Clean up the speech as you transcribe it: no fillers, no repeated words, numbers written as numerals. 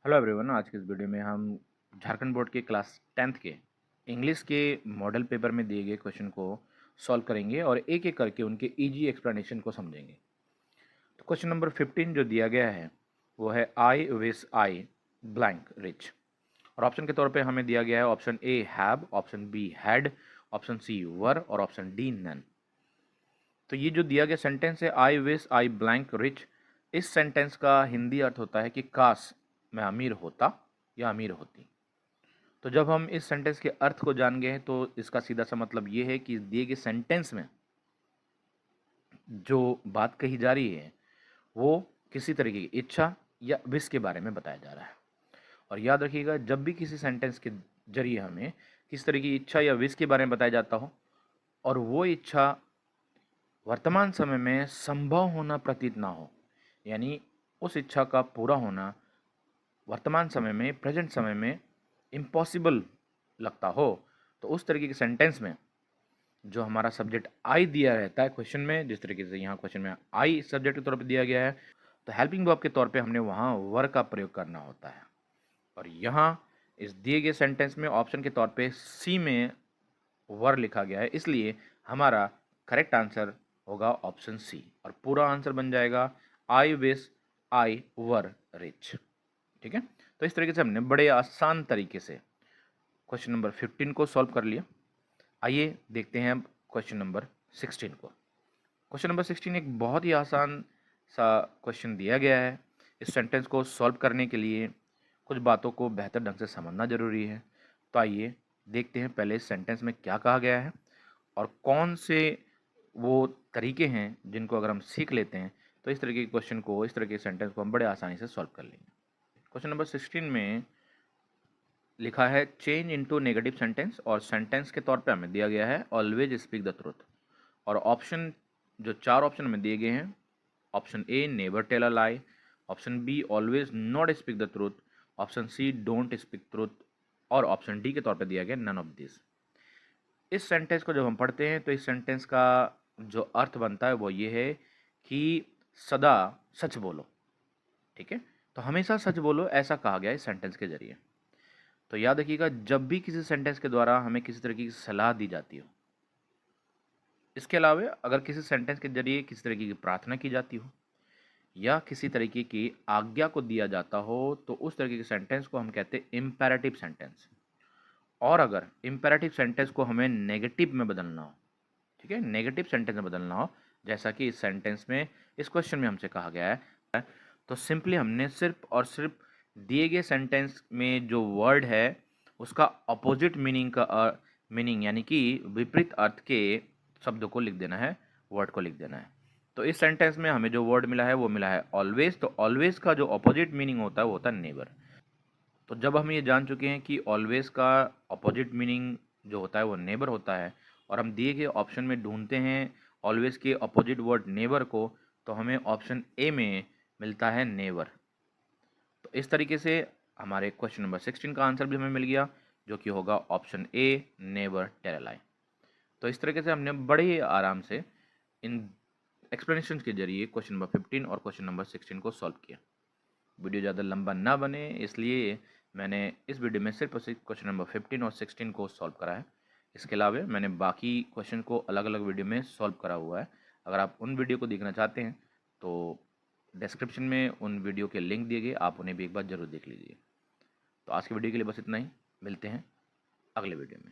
Hello everyone. आज के इस वीडियो में हम झारखंड बोर्ड के क्लास 10th के इंग्लिश के मॉडल पेपर में दिए गए क्वेश्चन को सॉल्व करेंगे और एक एक करके उनके इजी एक्सप्लेनेशन को समझेंगे। तो क्वेश्चन नंबर 15 जो दिया गया है वो है I wish I blank rich, और ऑप्शन के तौर पे हमें दिया गया है option A have, option B had, option C were और ऑप्शन डी नन। तो ये जो दिया गया सेंटेंस है I wish I blank rich, इस सेंटेंस का हिंदी अर्थ होता है कि काश मैं अमीर होता या अमीर होती। तो जब हम इस सेंटेंस के अर्थ को जान गए हैं तो इसका सीधा सा मतलब ये है कि दिए गए सेंटेंस में जो बात कही जा रही है वो किसी तरीके की इच्छा या विश के बारे में बताया जा रहा है। और याद रखिएगा, जब भी किसी सेंटेंस के जरिए हमें किस तरह की इच्छा या विश के बारे में बताया जाता हो और वो इच्छा वर्तमान समय में संभव होना प्रतीत ना हो, यानी उस इच्छा का पूरा होना वर्तमान समय में, प्रेजेंट समय में इम्पॉसिबल लगता हो, तो उस तरीके के सेंटेंस में जो हमारा सब्जेक्ट आई दिया रहता है क्वेश्चन में, जिस तरीके से यहाँ क्वेश्चन में आई सब्जेक्ट के तौर पे दिया गया है, तो हेल्पिंग वर्ब के तौर पे हमने वहाँ वर का प्रयोग करना होता है। और यहाँ इस दिए गए सेंटेंस में ऑप्शन के तौर पे सी में वर लिखा गया है, इसलिए हमारा करेक्ट आंसर होगा ऑप्शन सी और पूरा आंसर बन जाएगा आई विश आई वर रिच। ठीक है, तो इस तरीके से हमने बड़े आसान तरीके से क्वेश्चन नंबर 15 को सॉल्व कर लिया। आइए देखते हैं अब क्वेश्चन नंबर 16 को। क्वेश्चन नंबर 16 एक बहुत ही आसान सा क्वेश्चन दिया गया है। इस सेंटेंस को सॉल्व करने के लिए कुछ बातों को बेहतर ढंग से समझना जरूरी है। तो आइए देखते हैं पहले इस सेंटेंस में क्या कहा गया है और कौन से वो तरीके हैं जिनको अगर हम सीख लेते हैं तो इस तरीके के क्वेश्चन को, इस तरह के सेंटेंस को हम बड़े आसानी से सॉल्व कर लेंगे। क्वेश्चन नंबर 16 में लिखा है चेंज इनटू नेगेटिव सेंटेंस, और सेंटेंस के तौर पे हमें दिया गया है ऑलवेज स्पीक द ट्रुथ। और ऑप्शन जो चार ऑप्शन में दिए गए हैं, option A never tell a lie, option B always not speak the truth, option C don't speak truth और ऑप्शन डी के तौर पे दिया गया नन ऑफ दिस। इस सेंटेंस को जब हम पढ़ते हैं तो इस सेंटेंस का जो अर्थ बनता है वो ये है कि सदा सच बोलो। ठीक है, तो हमेशा सच बोलो, ऐसा कहा गया है इस सेंटेंस के जरिए। तो याद रखिएगा, जब भी किसी सेंटेंस के द्वारा हमें किसी तरह की सलाह दी जाती हो, इसके अलावा अगर किसी सेंटेंस के जरिए किसी तरीके की प्रार्थना की जाती हो या किसी तरीके की आज्ञा को दिया जाता हो, तो उस तरीके के सेंटेंस को हम कहते हैं इम्पेरेटिव सेंटेंस। और अगर इम्पेरेटिव सेंटेंस को हमें नेगेटिव में बदलना हो, ठीक है, नेगेटिव सेंटेंस में बदलना हो, जैसा कि इस सेंटेंस में, इस क्वेश्चन में हमसे कहा गया है, तो सिंपली हमने सिर्फ और सिर्फ दिए गए सेंटेंस में जो वर्ड है उसका अपोजिट मीनिंग का मीनिंग यानी कि विपरीत अर्थ के शब्दों को लिख देना है, वर्ड को लिख देना है। तो इस सेंटेंस में हमें जो वर्ड मिला है वो मिला है ऑलवेज। तो ऑलवेज का जो अपोजिट मीनिंग होता है वो होता है नेवर। तो जब हम ये जान चुके हैं कि ऑलवेज का अपोजिट मीनिंग जो होता है वो नेबर होता है और हम दिए गए ऑप्शन में ढूंढते हैं ऑलवेज के अपोजिट वर्ड नेबर को, तो हमें ऑप्शन ए में मिलता है नेवर। तो इस तरीके से हमारे क्वेश्चन नंबर 16 का आंसर भी हमें मिल गया, जो कि होगा option A never tell a lie. तो इस तरीके से हमने बड़े ही आराम से इन एक्सप्लेनेशन के जरिए क्वेश्चन नंबर 15 और क्वेश्चन नंबर 16 को सॉल्व किया। वीडियो ज़्यादा लंबा ना बने इसलिए मैंने इस वीडियो में सिर्फ और सिर्फ क्वेश्चन नंबर 15 और 16 को सॉल्व करा है। इसके अलावा मैंने बाकी क्वेश्चन को अलग अलग वीडियो में सॉल्व करा हुआ है। अगर आप उन वीडियो को देखना चाहते हैं तो डिस्क्रिप्शन में उन वीडियो के लिंक दिए गए, आप उन्हें भी एक बार ज़रूर देख लीजिए। तो आज की वीडियो के लिए बस इतना ही, मिलते हैं अगले वीडियो में।